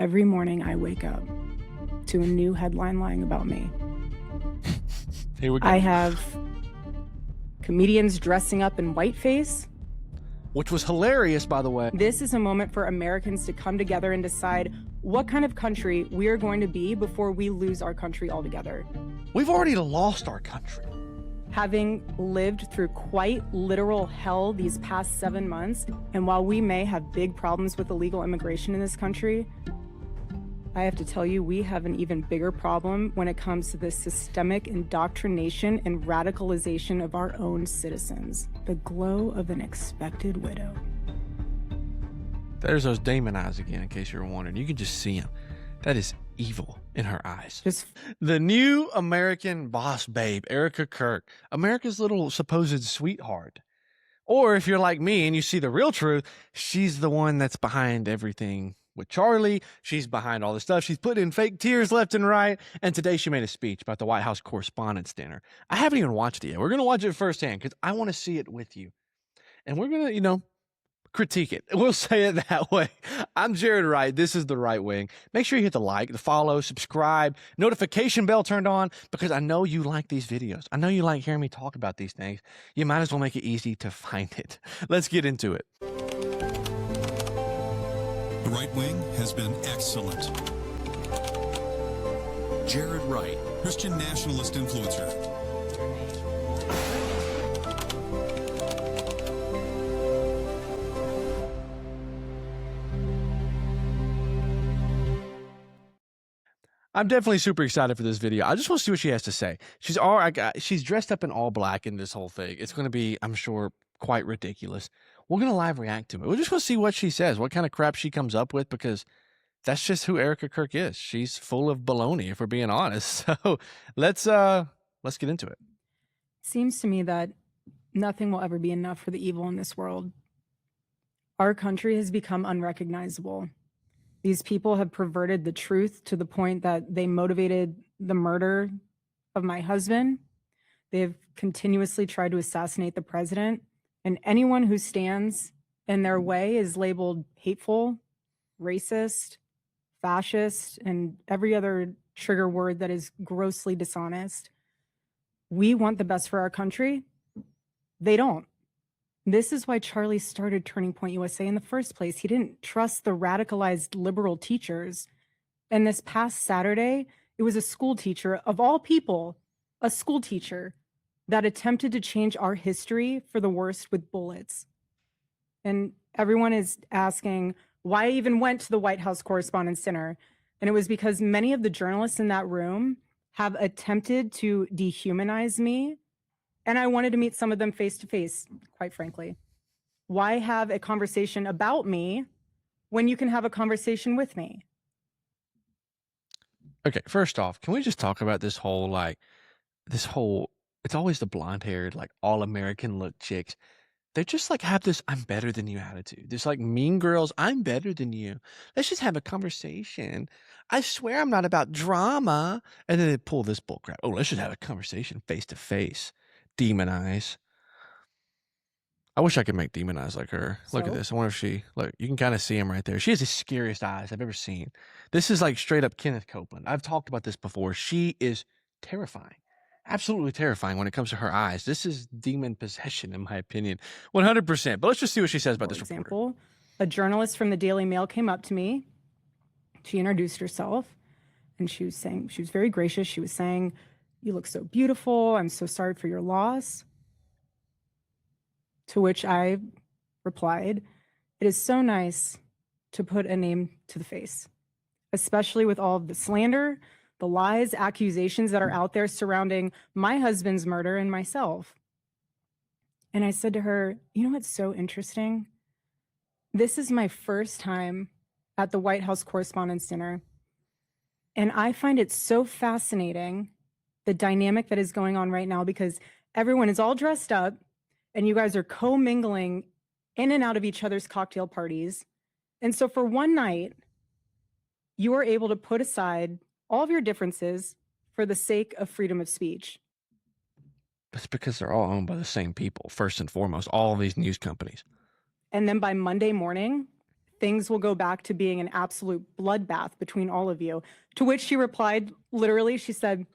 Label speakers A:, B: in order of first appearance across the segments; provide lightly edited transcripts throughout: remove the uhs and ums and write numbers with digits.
A: Every morning I wake up to a new headline lying about me.
B: Here we go.
A: I have comedians dressing up in whiteface.
B: Which was hilarious, by the way.
A: This is a moment for Americans to come together and decide what kind of country we are going to be before we lose our country altogether.
B: We've already lost our country.
A: Having lived through quite literal hell these past 7 months, and while we may have big problems with illegal immigration in this country, I have to tell you, we have an even bigger problem when it comes to the systemic indoctrination and radicalization of our own citizens. The glow of an expected widow.
B: There's those demon eyes again, in case you were wondering. You can just see them. That is evil in her eyes. The new American boss babe, Erika Kirk, America's little supposed sweetheart. Or if you're like me and you see the real truth, she's the one that's behind everything with Charlie. She's behind all this stuff. She's put in fake tears left and right. And today she made a speech about the White House Correspondents Dinner. I haven't even watched it yet. We're going to watch it firsthand because I want to see it with you. And we're going to, critique it. We'll say it that way. I'm Jarrod Wright. This is the Right Wing. Make sure you hit the like, the follow, subscribe, notification bell turned on, because I know you like these videos. I know you like hearing me talk about these things. You might as well make it easy to find it. Let's get into it.
C: The Right Wing has been excellent. Jarrod Wright, Christian nationalist influencer.
B: I'm definitely super excited for this video. I just want to see what she has to say. She's dressed up in all black in this whole thing. It's going to be, I'm sure, quite ridiculous. We're going to live react to it. We just want to see what she says, what kind of crap she comes up with, because that's just who Erika Kirk is. She's full of baloney, if we're being honest. So let's get into it.
A: Seems to me that nothing will ever be enough for the evil in this world. Our country has become unrecognizable. These people have perverted the truth to the point that they motivated the murder of my husband. They have continuously tried to assassinate the president, and anyone who stands in their way is labeled hateful, racist, fascist, and every other trigger word that is grossly dishonest. We want the best for our country. They don't. This is why Charlie started Turning Point USA in the first place. He didn't trust the radicalized liberal teachers. And this past Saturday, it was a school teacher, of all people, a school teacher that attempted to change our history for the worst with bullets. And everyone is asking why I even went to the White House Correspondents Dinner. And it was because many of the journalists in that room have attempted to dehumanize me. And I wanted to meet some of them face to face, quite frankly. Why have a conversation about me when you can have a conversation with me?
B: Okay, first off, can we just talk about this whole, it's always the blonde haired, all American look chicks. They just have this I'm better than you attitude. This mean girls, I'm better than you. Let's just have a conversation. I swear I'm not about drama. And then they pull this bullcrap. Oh, let's just have a conversation face to face. Demon eyes. I wish I could make demon eyes like her. Look at this. I wonder if look, you can kind of see him right there. She has the scariest eyes I've ever seen. This is straight up Kenneth Copeland. I've talked about this before. She is terrifying. Absolutely terrifying when it comes to her eyes. This is demon possession, in my opinion. 100%. But let's just see what she says about this reporter. For example,
A: a journalist from the Daily Mail came up to me. She introduced herself, and she was very gracious. She was saying, "You look so beautiful. I'm so sorry for your loss." To which I replied, "It is so nice to put a name to the face, especially with all of the slander, the lies, accusations that are out there surrounding my husband's murder and myself." And I said to her, "You know what's so interesting? This is my first time at the White House Correspondents Dinner, and I find it so fascinating, the dynamic that is going on right now, because everyone is all dressed up and you guys are co-mingling in and out of each other's cocktail parties. And so for one night, you are able to put aside all of your differences for the sake of freedom of speech."
B: It's because they're all owned by the same people, first and foremost, all of these news companies.
A: And then by Monday morning, things will go back to being an absolute bloodbath between all of you. To which she replied, literally, she said,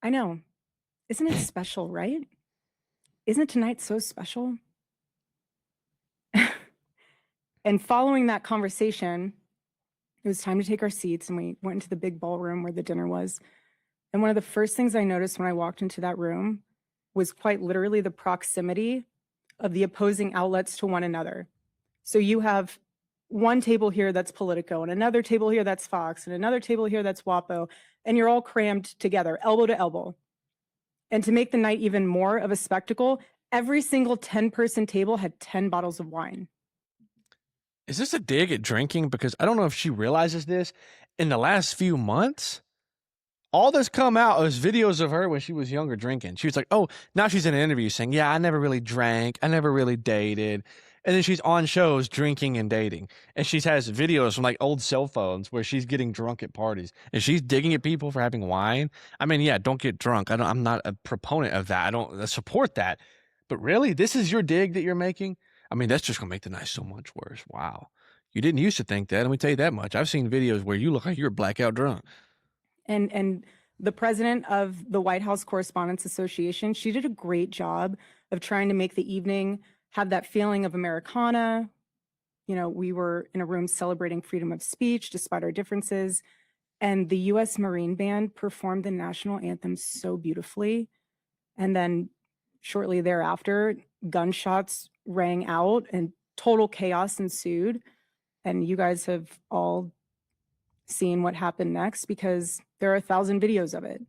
A: I know. Isn't it special, right? Isn't tonight so special? And following that conversation, it was time to take our seats, and we went into the big ballroom where the dinner was. And one of the first things I noticed when I walked into that room was quite literally the proximity of the opposing outlets to one another. So you have one table here that's Politico, and another table here that's Fox, and another table here that's WAPO, and you're all crammed together, elbow to elbow. And to make the night even more of a spectacle, every single 10-person table had 10 bottles of wine.
B: Is this a dig at drinking? Because I don't know if she realizes this. In the last few months, all that's come out is videos of her when she was younger drinking. She was like, oh, now she's in an interview saying, yeah, I never really drank. I never really dated. And then she's on shows drinking and dating. And she has videos from like old cell phones where she's getting drunk at parties. And she's digging at people for having wine. I mean, yeah, don't get drunk. I'm not a proponent of that. I don't support that. But really, this is your dig that you're making? I mean, that's just going to make the night so much worse. Wow. You didn't used to think that. Let me tell you that much. I've seen videos where you look like you're blackout drunk.
A: And the president of the White House Correspondents Association, she did a great job of trying to make the evening have that feeling of Americana. You know, we were in a room celebrating freedom of speech despite our differences. And the U.S. Marine Band performed the national anthem so beautifully. And then shortly thereafter, gunshots rang out and total chaos ensued. And you guys have all seen what happened next because there are 1,000 videos of it.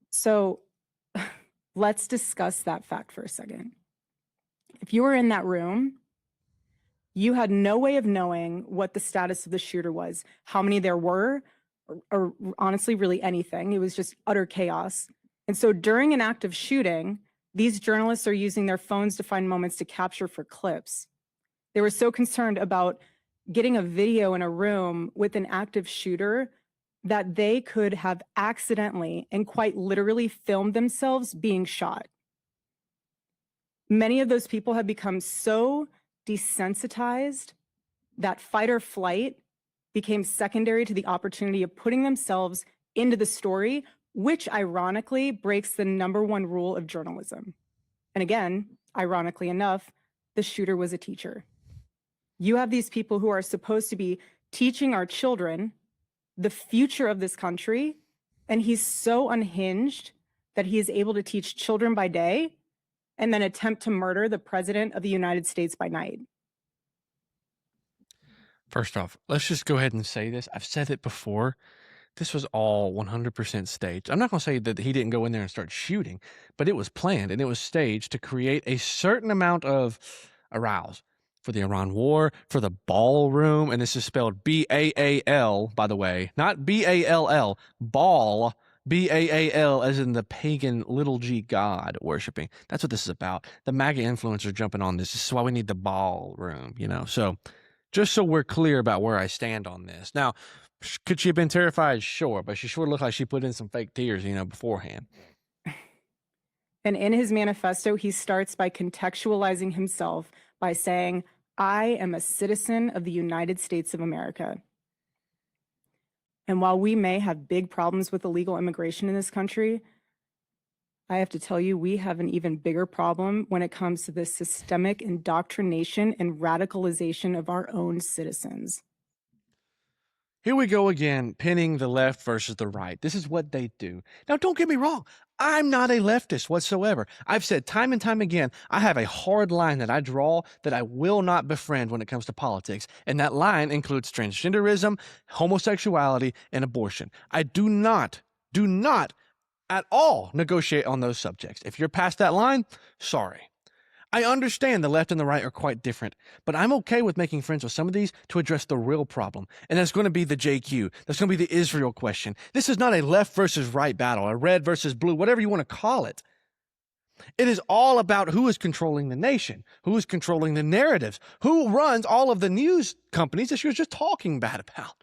A: So let's discuss that fact for a second. If you were in that room, you had no way of knowing what the status of the shooter was, how many there were, or honestly, really anything. It was just utter chaos. And so during an active shooting, these journalists are using their phones to find moments to capture for clips. They were so concerned about getting a video in a room with an active shooter that they could have accidentally and quite literally filmed themselves being shot. Many of those people have become so desensitized that fight or flight became secondary to the opportunity of putting themselves into the story, which ironically breaks the #1 rule of journalism. And again, ironically enough, the shooter was a teacher. You have these people who are supposed to be teaching our children the future of this country, and he's so unhinged that he is able to teach children by day and then attempt to murder the president of the United States by night.
B: First off, let's just go ahead and say this. I've said it before. This was all 100% staged. I'm not going to say that he didn't go in there and start shooting, but it was planned and it was staged to create a certain amount of arousal for the Iran war, for the ballroom, and this is spelled B-A-A-L, by the way, not B-A-L-L, ball, B-A-A-L, as in the pagan little g god worshiping. That's what this is about. The MAGA influencers jumping on this. This is why we need the ballroom, you know? So just so we're clear about where I stand on this. Now, could she have been terrified? Sure, but she sure looked like she put in some fake tears, you know, beforehand.
A: And in his manifesto, he starts by contextualizing himself by saying, I am a citizen of the United States of America. And while we may have big problems with illegal immigration in this country, I have to tell you, we have an even bigger problem when it comes to the systemic indoctrination and radicalization of our own citizens.
B: Here we go again, pinning the left versus the right. This is what they do. Now, don't get me wrong. I'm not a leftist whatsoever. I've said time and time again, I have a hard line that I draw that I will not befriend when it comes to politics. And that line includes transgenderism, homosexuality, and abortion. I do not at all negotiate on those subjects. If you're past that line, sorry. I understand the left and the right are quite different, but I'm okay with making friends with some of these to address the real problem. And that's going to be the JQ. That's going to be the Israel question. This is not a left versus right battle, a red versus blue, whatever you want to call it. It is all about who is controlling the nation, who is controlling the narratives, who runs all of the news companies that she was just talking bad about.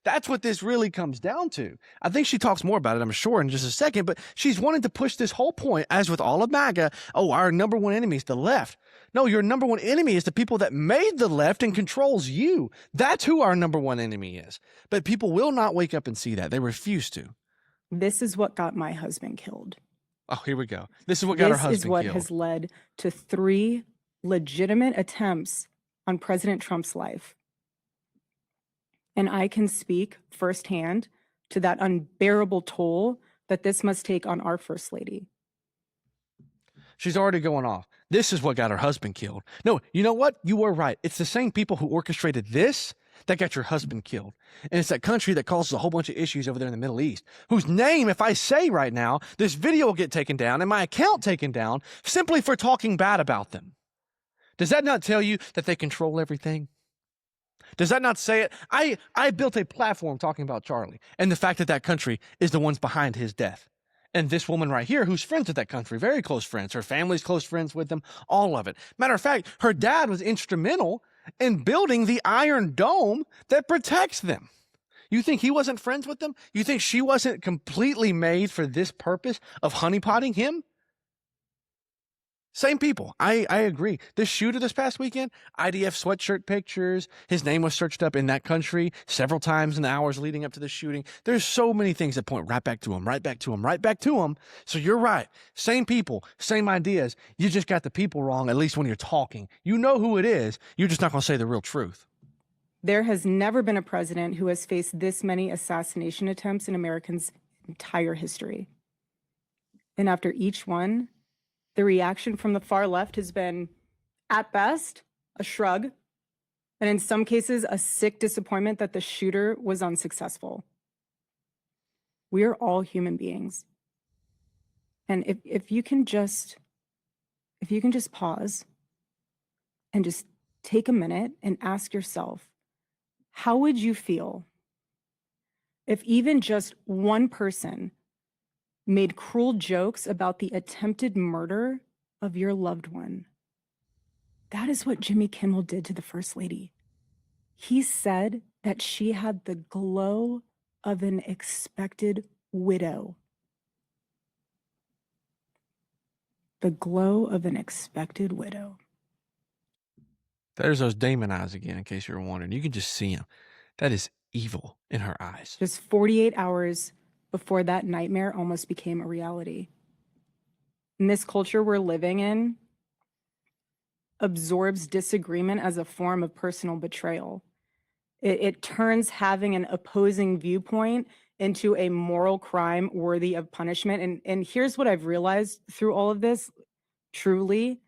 B: That's what this really comes down to. I think she talks more about it, I'm sure, in just a second, but she's wanting to push this whole point, as with all of MAGA, oh, our number one enemy is the left. No, your number one enemy is the people that made the left and controls you. That's who our number one enemy is. But people will not wake up and see that. They refuse to.
A: This is what got my husband killed.
B: Oh, here we go. This is what got her husband killed.
A: This is what has led to 3 legitimate attempts on President Trump's life. And I can speak firsthand to that unbearable toll that this must take on our First Lady.
B: She's already going off. This is what got her husband killed. No, you know what? You were right. It's the same people who orchestrated this that got your husband killed. And it's that country that causes a whole bunch of issues over there in the Middle East, whose name, if I say right now, this video will get taken down and my account taken down simply for talking bad about them. Does that not tell you that they control everything? Does that not say it? I built a platform talking about Charlie and the fact that that country is the ones behind his death. And this woman right here, who's friends with that country, very close friends, her family's close friends with them, all of it. Matter of fact, her dad was instrumental in building the Iron Dome that protects them. You think he wasn't friends with them? You think she wasn't completely made for this purpose of honeypotting him? Same people. I agree. This shooter this past weekend, IDF sweatshirt pictures, his name was searched up in that country several times in the hours leading up to the shooting. There's so many things that point right back to him, right back to him, right back to him. So you're right. Same people, same ideas. You just got the people wrong, at least when you're talking. You know who it is. You're just not going to say the real truth.
A: There has never been a president who has faced this many assassination attempts in Americans' entire history. And after each one, the reaction from the far left has been, at best, a shrug, and in some cases, a sick disappointment that the shooter was unsuccessful. We are all human beings. And if you can just pause and just take a minute and ask yourself, how would you feel if even just one person made cruel jokes about the attempted murder of your loved one? That is what Jimmy Kimmel did to the First Lady. He said that she had the glow of an expected widow. The glow of an expected widow.
B: There's those Damon eyes again, in case you were wondering. You can just see them. That is evil in her eyes.
A: Just 48 hours before that nightmare almost became a reality. And this culture we're living in absorbs disagreement as a form of personal betrayal. It turns having an opposing viewpoint into a moral crime worthy of punishment. And here's what I've realized through all of this, truly,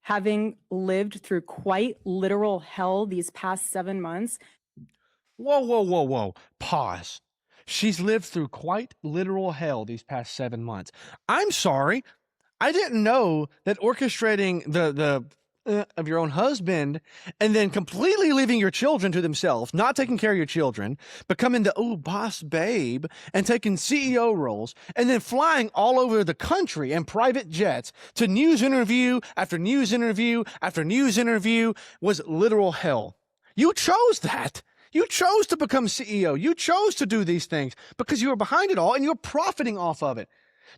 A: having lived through quite literal hell these past 7 months.
B: Whoa. Pause. She's lived through quite literal hell these past 7 months. I'm sorry. I didn't know that orchestrating the of your own husband and then completely leaving your children to themselves, not taking care of your children, becoming the boss babe and taking CEO roles and then flying all over the country in private jets to news interview after news interview after news interview was literal hell. You chose that. You chose to become CEO. You chose to do these things because you were behind it all and you're profiting off of it.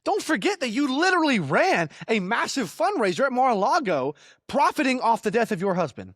B: Don't forget that you literally ran a massive fundraiser at Mar-a-Lago profiting off the death of your husband.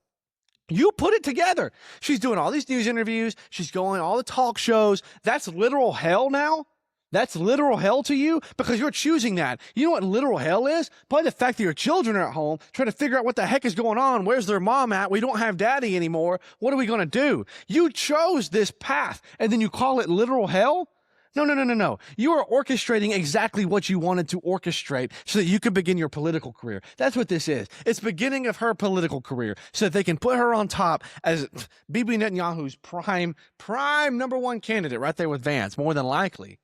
B: You put it together. She's doing all these news interviews. She's going all the talk shows. That's literal hell now? That's literal hell to you because you're choosing that. You know what literal hell is? Probably the fact that your children are at home trying to figure out what the heck is going on. Where's their mom at? We don't have daddy anymore. What are we going to do? You chose this path and then you call it literal hell? No. You are orchestrating exactly what you wanted to orchestrate so that you could begin your political career. That's what this is. It's beginning of her political career so that they can put her on top as Bibi Netanyahu's prime #1 candidate right there with Vance, more than likely.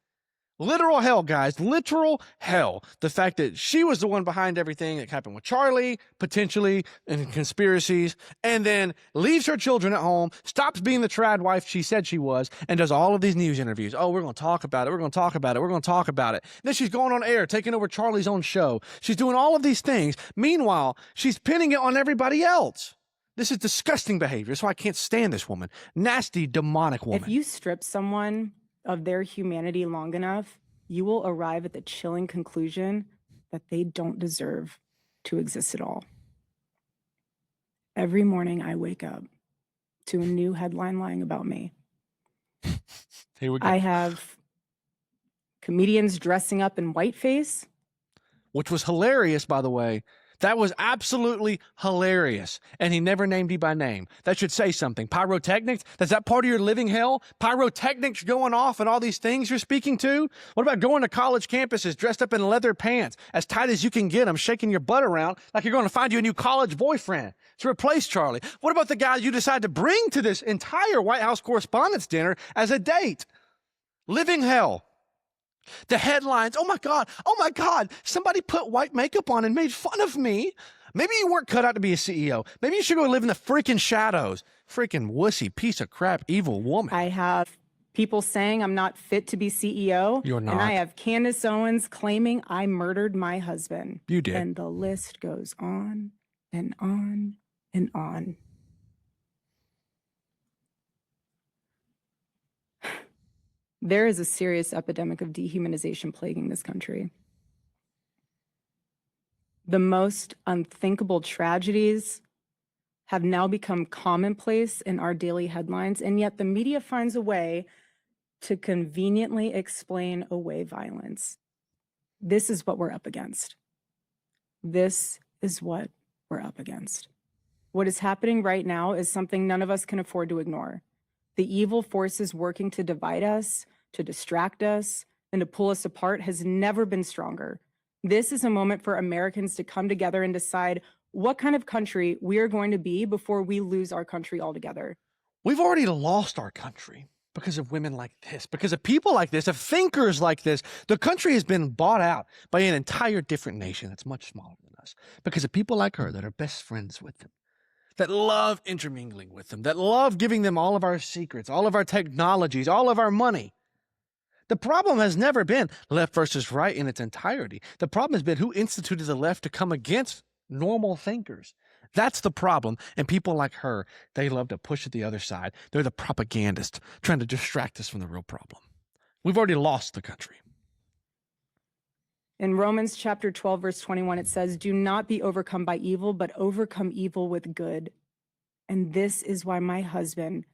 B: Literal hell, guys. Literal hell. The fact that she was the one behind everything that happened with Charlie, potentially, and conspiracies, and then leaves her children at home, stops being the trad wife she said she was, and does all of these news interviews. Oh, we're going to talk about it. We're going to talk about it. We're going to talk about it. Then she's going on air, taking over Charlie's own show. She's doing all of these things. Meanwhile, she's pinning it on everybody else. This is disgusting behavior. That's why I can't stand this woman. Nasty, demonic woman.
A: If you strip someone of their humanity long enough, you will arrive at the chilling conclusion that they don't deserve to exist at all. Every morning I wake up to a new headline lying about me.
B: Here we go.
A: I have comedians dressing up in whiteface.
B: Which was hilarious, by the way. That was absolutely hilarious. And he never named you by name. That should say something. Pyrotechnics? Is that part of your living hell? Pyrotechnics going off and all these things you're speaking to? What about going to college campuses dressed up in leather pants, as tight as you can get them, shaking your butt around like you're going to find you a new college boyfriend to replace Charlie? What about the guy you decide to bring to this entire White House Correspondents Dinner as a date? Living hell. The headlines, oh my God, somebody put white makeup on and made fun of me. Maybe you weren't cut out to be a CEO. Maybe you should go live in the freaking shadows. Freaking wussy, piece of crap, evil woman.
A: I have people saying I'm not fit to be CEO.
B: You're not.
A: And I have Candace Owens claiming I murdered my husband.
B: You did.
A: And the list goes on and on and on. There is a serious epidemic of dehumanization plaguing this country. The most unthinkable tragedies have now become commonplace in our daily headlines, and yet the media finds a way to conveniently explain away violence. This is what we're up against. This is what we're up against. What is happening right now is something none of us can afford to ignore. The evil forces working to divide us, to distract us, and to pull us apart has never been stronger. This is a moment for Americans to come together and decide what kind of country we are going to be before we lose our country altogether.
B: We've already lost our country because of women like this, because of people like this, of thinkers like this. The country has been bought out by an entire different nation that's much smaller than us because of people like her that are best friends with them, that love intermingling with them, that love giving them all of our secrets, all of our technologies, all of our money. The problem has never been left versus right in its entirety. The problem has been who instituted the left to come against normal thinkers. That's the problem. And people like her, they love to push it the other side. They're the propagandists trying to distract us from the real problem. We've already lost the country.
A: In Romans chapter 12, verse 21, it says, "Do not be overcome by evil, but overcome evil with good." And this is why my husband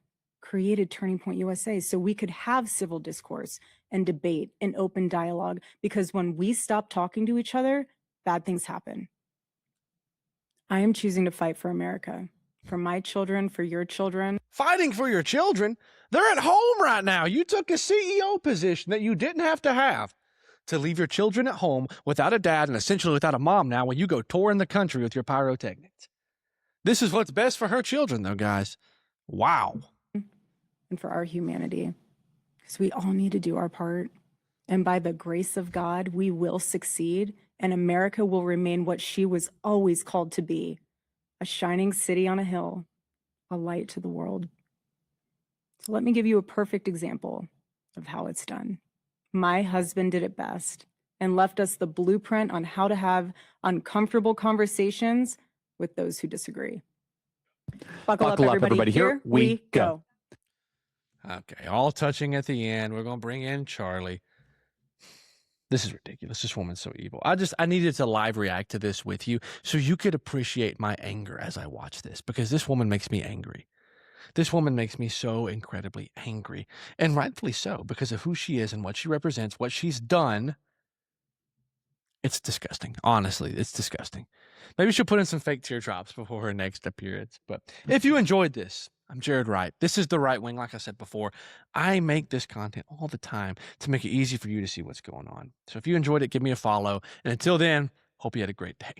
A: created Turning Point USA, so we could have civil discourse and debate and open dialogue, because when we stop talking to each other, bad things happen. I am choosing to fight for America, for my children, for your children.
B: Fighting for your children? They're at home right now. You took a CEO position that you didn't have to leave your children at home without a dad and essentially without a mom now when you go touring the country with your pyrotechnics. This is what's best for her children, though, guys. Wow.
A: And for our humanity, because we all need to do our part. And by the grace of God, we will succeed, and America will remain what she was always called to be, a shining city on a hill, a light to the world. So let me give you a perfect example of how it's done. My husband did it best and left us the blueprint on how to have uncomfortable conversations with those who disagree. Buckle up, everybody. Here we go.
B: Okay, all touching at the end. We're going to bring in Charlie. This is ridiculous. This woman's so evil. I needed to live react to this with you so you could appreciate my anger as I watch this, because this woman makes me angry. This woman makes me so incredibly angry, and rightfully so, because of who she is and what she represents, what she's done. It's disgusting. Honestly, it's disgusting. Maybe she'll put in some fake teardrops before her next appearance. But if you enjoyed this, I'm Jarrod Wright. This is The Right Wing. Like I said before, I make this content all the time to make it easy for you to see what's going on. So if you enjoyed it, give me a follow. And until then, hope you had a great day.